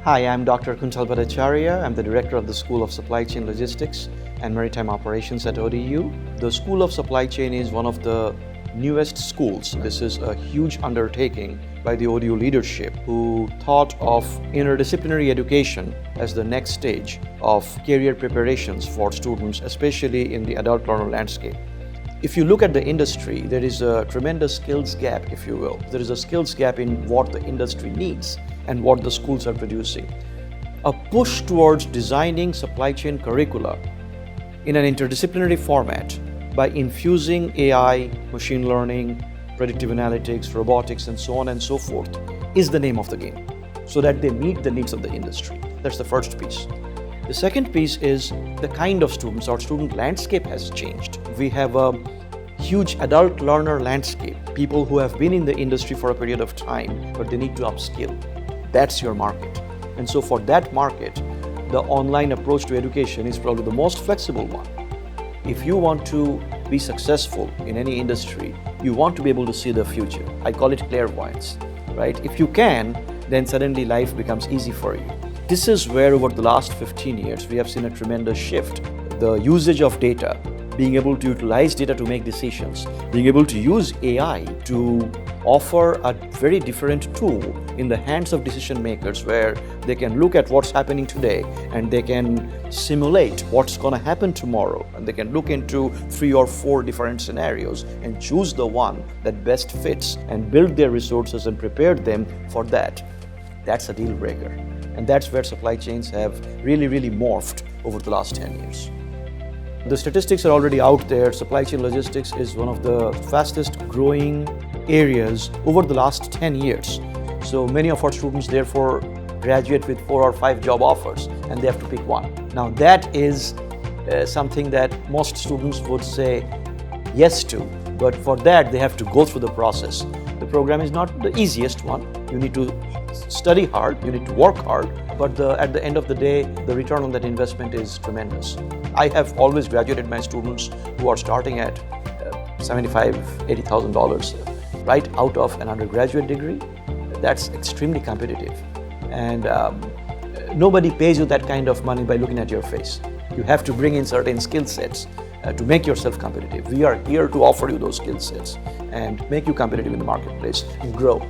Hi, I'm Dr. Kuntal Bhattacharya. I'm the Director of the School of Supply Chain Logistics and Maritime Operations at ODU. The School of Supply Chain is one of the newest schools. This is a huge undertaking by the ODU leadership who thought of interdisciplinary education as the next stage of career preparations for students, especially in the adult learner landscape. If you look at the industry, there is a tremendous skills gap, if you will. There is a skills gap in what the industry needs and what the schools are producing. A push towards designing supply chain curricula in an interdisciplinary format by infusing AI, machine learning, predictive analytics, robotics, and so on and so forth is the name of the game, so that they meet the needs of the industry. That's the first piece. The second piece is the kind of students. Our student landscape has changed. We have a huge adult learner landscape, people who have been in the industry for a period of time, but they need to upskill. That's your market. And so for that market, the online approach to education is probably the most flexible one. If you want to be successful in any industry, you want to be able to see the future. I call it clairvoyance, right? If you can, then suddenly life becomes easy for you. This is where over the last 15 years, we have seen a tremendous shift. The usage of data, being able to utilize data to make decisions, being able to use AI to offer a very different tool in the hands of decision makers where they can look at what's happening today and they can simulate what's going to happen tomorrow, and they can look into 3 or 4 different scenarios and choose the one that best fits and build their resources and prepare them for that. That's a deal breaker. And that's where supply chains have really morphed over the last 10 years. The statistics are already out there. Supply chain logistics is one of the fastest growing areas over the last 10 years. So many of our students therefore graduate with 4 or 5 job offers and they have to pick one. Now that is something that most students would say yes to, but for that they have to go through the process. The program is not the easiest one. You need to study hard, you need to work hard, but at the end of the day, the return on that investment is tremendous. I have always graduated my students who are starting at $75,000, $80,000 right out of an undergraduate degree. That's extremely competitive. And nobody pays you that kind of money by looking at your face. You have to bring in certain skill sets to make yourself competitive. We are here to offer you those skill sets and make you competitive in the marketplace and grow.